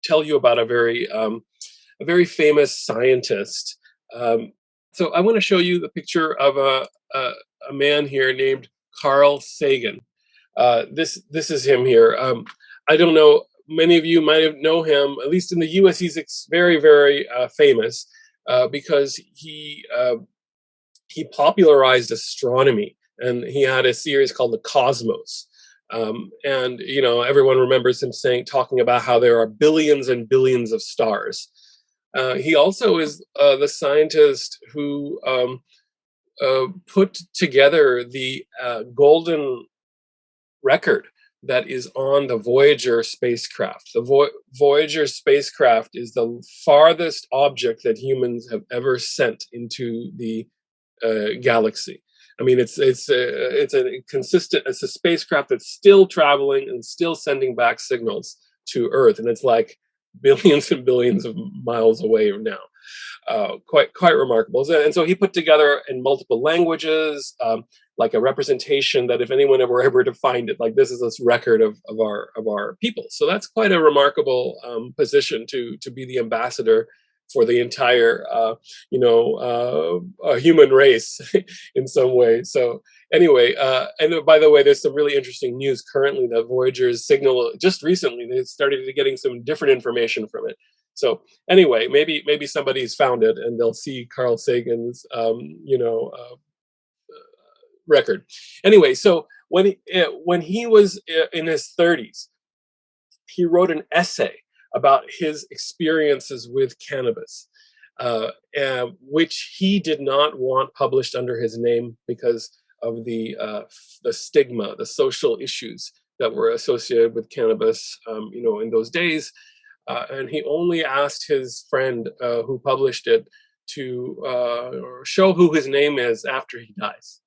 tell you about a very famous scientist. So I want to show you the picture of a man here named Carl Sagan. This is him here. I don't know. Many of you might have know him. At least in the U.S., he's very, very famous because he popularized astronomy, and he had a series called The Cosmos. And everyone remembers him talking about how there are billions and billions of stars. He also is the scientist who put together the golden record that is on the Voyager spacecraft. The Voyager spacecraft is the farthest object that humans have ever sent into the galaxy. I mean, it's a spacecraft that's still traveling and still sending back signals to Earth, and it's like billions and billions of miles away now. Quite remarkable. And so he put together in multiple languages, like a representation that if anyone ever able to find it, like this is this record of our people. So that's quite a remarkable position to be the ambassador for the entire human race in some way. So anyway, and by the way, there's some really interesting news currently that Voyager's signal just recently they started getting some different information from it. So anyway, maybe somebody's found it and they'll see Carl Sagan's record. Anyway, so when he was in his 30s, he wrote an essay about his experiences with cannabis, which he did not want published under his name because of the stigma, the social issues that were associated with cannabis, in those days. And he only asked his friend who published it to show who his name is after he dies.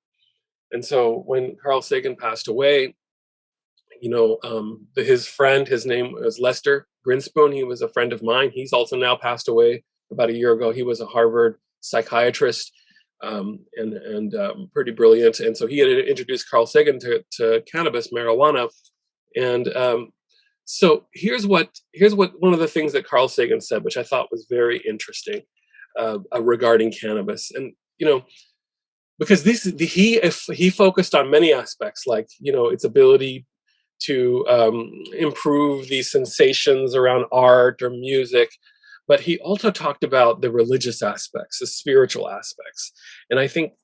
And so when Carl Sagan passed away, his friend, his name was Lester Grinspoon. He was a friend of mine. He's also now passed away about a year ago. He was a Harvard psychiatrist and pretty brilliant. And so he had introduced Carl Sagan to cannabis, marijuana. And so here's what one of the things that Carl Sagan said, which I thought was very interesting regarding cannabis. And, because he focused on many aspects, like, its ability to improve the sensations around art or music, but he also talked about the religious aspects, the spiritual aspects. And I think,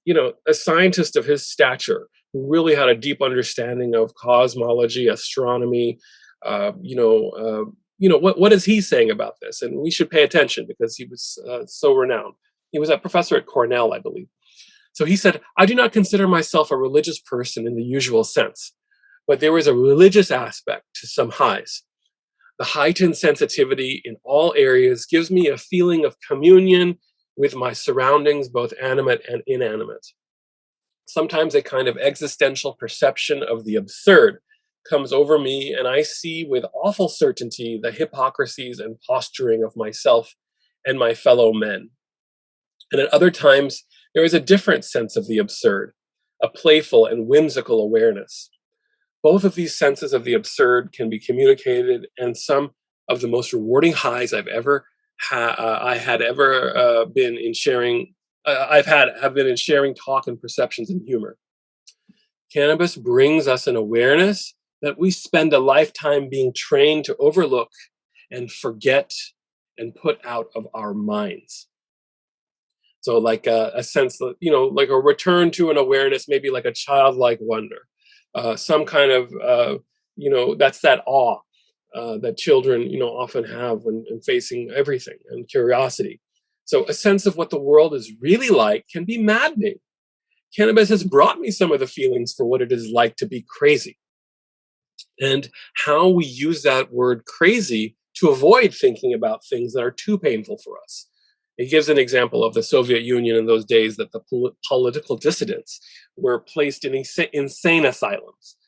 a scientist of his stature who really had a deep understanding of cosmology, astronomy, what is he saying about this? And we should pay attention because he was so renowned. He was a professor at Cornell, I believe. So he said, "I do not consider myself a religious person in the usual sense, but there is a religious aspect to some highs. The heightened sensitivity in all areas gives me a feeling of communion with my surroundings, both animate and inanimate. Sometimes a kind of existential perception of the absurd comes over me, and I see with awful certainty the hypocrisies and posturing of myself and my fellow men. And at other times, there is a different sense of the absurd, a playful and whimsical awareness. Both of these senses of the absurd can be communicated, and some of the most rewarding highs I've ever been in sharing talk and perceptions and humor. Cannabis brings us an awareness that we spend a lifetime being trained to overlook and forget and put out of our minds." So like a sense that, like a return to an awareness, maybe like a childlike wonder, some kind of, that's that awe that children, often have when facing everything, and curiosity. So a sense of what the world is really like can be maddening. Cannabis has brought me some of the feelings for what it is like to be crazy, and how we use that word crazy to avoid thinking about things that are too painful for us. It gives an example of the Soviet Union in those days, that the political dissidents were placed in insane asylums.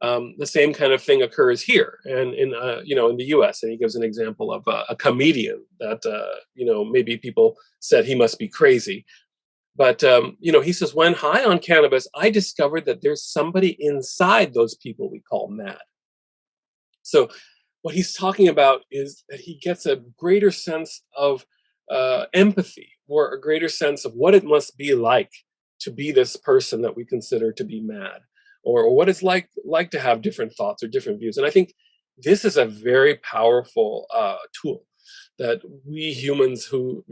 The same kind of thing occurs here and in the U.S. And he gives an example of a comedian that maybe people said he must be crazy, but he says, when high on cannabis, I discovered that there's somebody inside those people we call mad. So what he's talking about is that he gets a greater sense of empathy, or a greater sense of what it must be like to be this person that we consider to be mad, or what it's like to have different thoughts or different views. And I think this is a very powerful tool that we humans who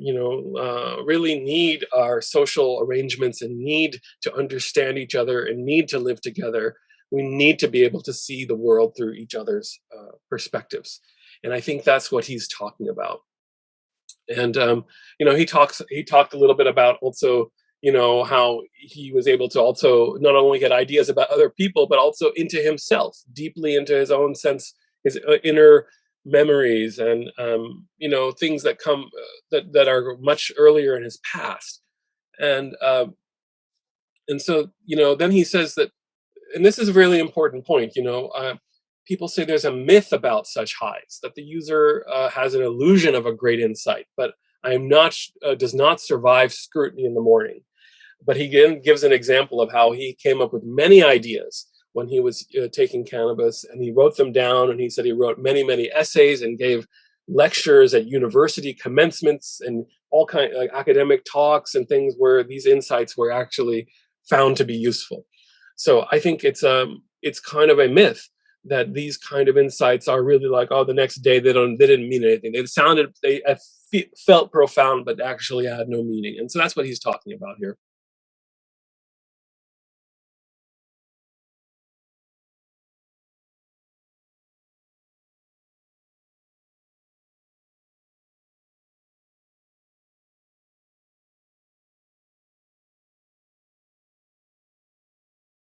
really need our social arrangements and need to understand each other and need to live together, we need to be able to see the world through each other's perspectives. And I think that's what he's talking about. And he talked a little bit about also, how he was able to also not only get ideas about other people, but also into himself, deeply into his own sense, his inner memories, and things that come that are much earlier in his past. And so then he says that, and this is a really important point. People say there's a myth about such highs, that the user has an illusion of a great insight, but does not survive scrutiny in the morning. But he gives an example of how he came up with many ideas when he was taking cannabis, and he wrote them down. And he said he wrote many, many essays and gave lectures at university commencements and all kind of like academic talks and things where these insights were actually found to be useful. So I think it's kind of a myth that these kind of insights are really like, oh, the next day they didn't mean anything. They felt profound, but actually had no meaning. And so that's what he's talking about here.